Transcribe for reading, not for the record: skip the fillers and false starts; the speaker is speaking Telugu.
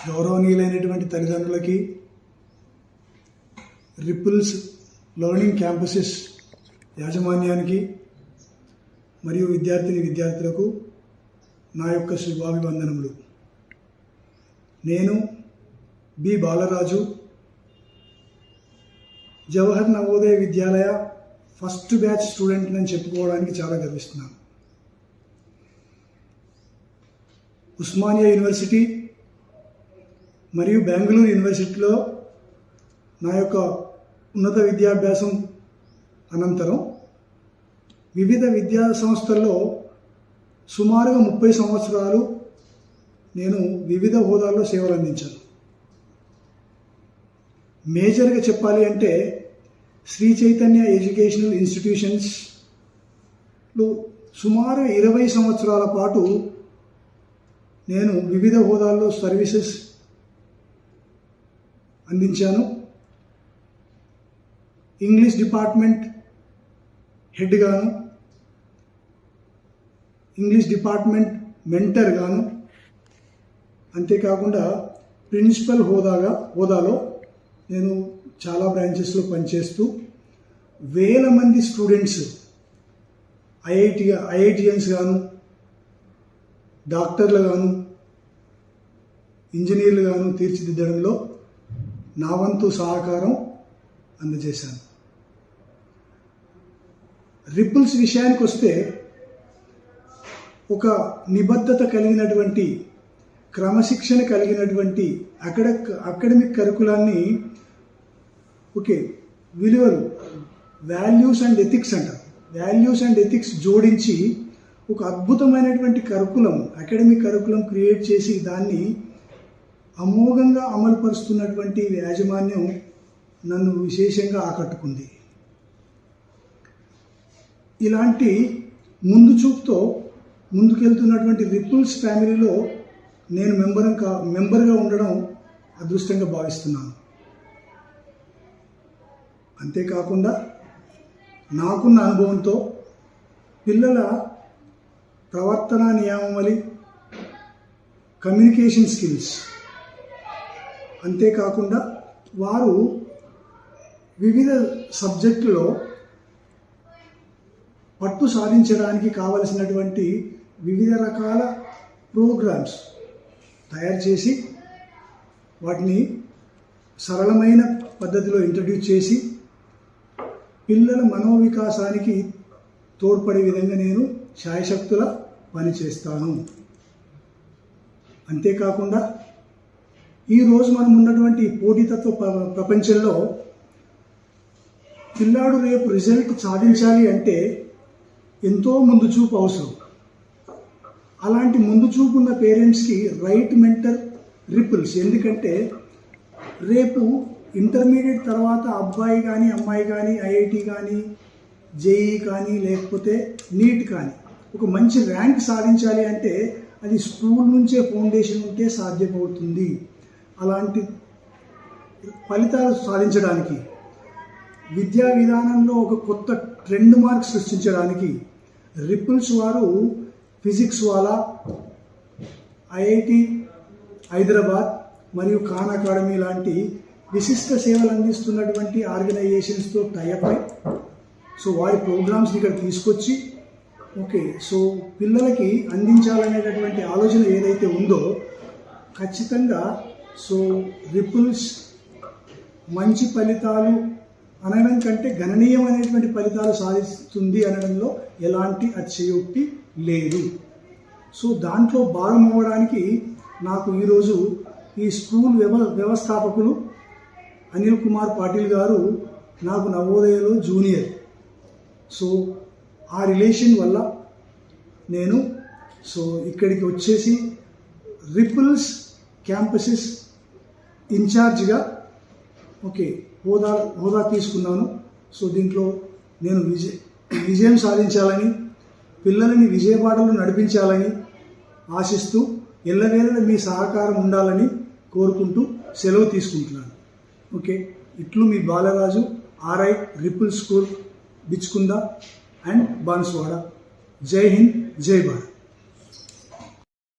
గౌరవనీయులైనటువంటి తల్లిదండ్రులకి, రిపుల్స్ లెర్నింగ్ క్యాంపసెస్ యాజమాన్యానికి మరియు విద్యార్థులకు నా యొక్క శుభాభివందనములు. నేను బి బాలరాజు, జవహర్ నవోదయ విద్యాలయ ఫస్ట్ బ్యాచ్ స్టూడెంట్ అని చెప్పుకోవడానికి చాలా గర్విస్తున్నాను. ఉస్మానియా యూనివర్సిటీ మరియు బెంగళూరు యూనివర్సిటీలో నా యొక్క ఉన్నత విద్యాభ్యాసం అనంతరం వివిధ విద్యా సంస్థల్లో సుమారుగా 30 సంవత్సరాలు నేను వివిధ హోదాల్లో సేవలు అందించాను. మేజర్గా చెప్పాలి అంటే శ్రీ చైతన్య ఎడ్యుకేషనల్ ఇన్స్టిట్యూషన్స్లో సుమారు 20 సంవత్సరాల పాటు నేను వివిధ హోదాల్లో సర్వీసెస్ అందించాను. ఇంగ్లీష్ డిపార్ట్మెంట్ హెడ్ గాను, ఇంగ్లీష్ డిపార్ట్మెంట్ మెంటర్ గాను, అంతేకాకుండా ప్రిన్సిపల్ హోదాలో నేను చాలా బ్రాంచెస్లో పనిచేస్తూ వేల మంది స్టూడెంట్స్ ఐఐటియన్స్ గాను, డాక్టర్లు గాను, ఇంజనీర్లు గాను తీర్చిదిద్దడంలో నా వంతు సహకారం అందజేశాను. రిపుల్స్ విషయానికి వస్తే ఒక నిబద్ధత కలిగినటువంటి, క్రమశిక్షణ కలిగినటువంటి అకాడమిక్ కరికులాన్ని విలువలు వాల్యూస్ అండ్ ఎథిక్స్ అంటారు. వాల్యూస్ అండ్ ఎథిక్స్ జోడించి ఒక అద్భుతమైనటువంటి అకాడమిక్ కరికులం క్రియేట్ చేసి దాన్ని అమోఘంగా అమలుపరుస్తున్నటువంటి యాజమాన్యం నన్ను విశేషంగా ఆకట్టుకుంది. ఇలాంటి ముందు చూపుతో ముందుకెళ్తున్నటువంటి రిపుల్స్ ఫ్యామిలీలో నేను మెంబర్గా ఉండడం అదృష్టంగా భావిస్తున్నాను. అంతేకాకుండా నాకున్న అనుభవంతో పిల్లల ప్రవర్తన నియమావళి, కమ్యూనికేషన్ స్కిల్స్, అంతేకాకుండా వారు వివిధ సబ్జెక్టులో పట్టు సాధించడానికి కావలసినటువంటి వివిధ రకాల ప్రోగ్రామ్స్ తయారు చేసి వాటిని సరళమైన పద్ధతిలో ఇంట్రడ్యూస్ చేసి పిల్లల మనోవికాసానికి తోడ్పడే విధంగా నేను శాయశక్తులా పనిచేస్తాను. అంతేకాకుండా ఈరోజు మనం ఉన్నటువంటి పోటీతత్వ ప్రపంచంలో పిల్లాడు రేపు రిజల్ట్ సాధించాలి అంటే ఎంతో ముందు చూపు అవసరం. అలాంటి ముందు చూపు ఉన్న పేరెంట్స్కి రైట్ మెంటర్ రిపుల్స్. ఎందుకంటే రేపు ఇంటర్మీడియట్ తర్వాత అబ్బాయి కానీ అమ్మాయి కానీ ఐఐటి కానీ జేఈ కానీ లేకపోతే నీట్ కానీ ఒక మంచి ర్యాంక్ సాధించాలి అంటే అది స్కూల్ నుంచే ఫౌండేషన్ ఉంటే సాధ్యమవుతుంది. అలాంటి ఫలితాలు సాధించడానికి విద్యా విధానంలో ఒక కొత్త ట్రెండ్ మార్క్ సృష్టించడానికి రిపుల్స్ వారు ఫిజిక్స్ వాలా, ఐఐటి హైదరాబాద్ మరియు ఖాన్ అకాడమీ లాంటి విశిష్ట సేవలు అందిస్తున్నటువంటి ఆర్గనైజేషన్స్తో టైఅప్ అయి వారి ప్రోగ్రామ్స్ని ఇక్కడ తీసుకొచ్చి పిల్లలకి అందించాలనేటటువంటి ఆలోచన ఏదైతే ఉందో ఖచ్చితంగా రిపుల్స్ మంచి ఫలితాలు అనడం కంటే గణనీయమైనటువంటి ఫలితాలు సాధిస్తుంది అనడంలో ఎలాంటి అతిశయోక్తి లేదు. దాంట్లో భాగం అవ్వడానికి నాకు ఈరోజు ఈ స్కూల్ వ్యవస్థాపకులు అనిల్ కుమార్ పాటిల్ గారు నాకు నవోదయలో జూనియర్. ఆ రిలేషన్ వల్ల నేను ఇక్కడికి వచ్చేసి రిపుల్స్ క్యాంపసెస్ ఇన్ఛార్జ్గా హోదా తీసుకున్నాను. దీంట్లో నేను విజయం సాధించాలని, పిల్లలని విజయబాటలో నడిపించాలని ఆశిస్తూ ఎల్లవేళలా మీ సహకారం ఉండాలని కోరుకుంటూ సెలవు తీసుకుంటున్నాను. ఇట్లు మీ Balaraju, RI ripple school, Bichkunda and Banswada. జై హింద్, జై భారత్.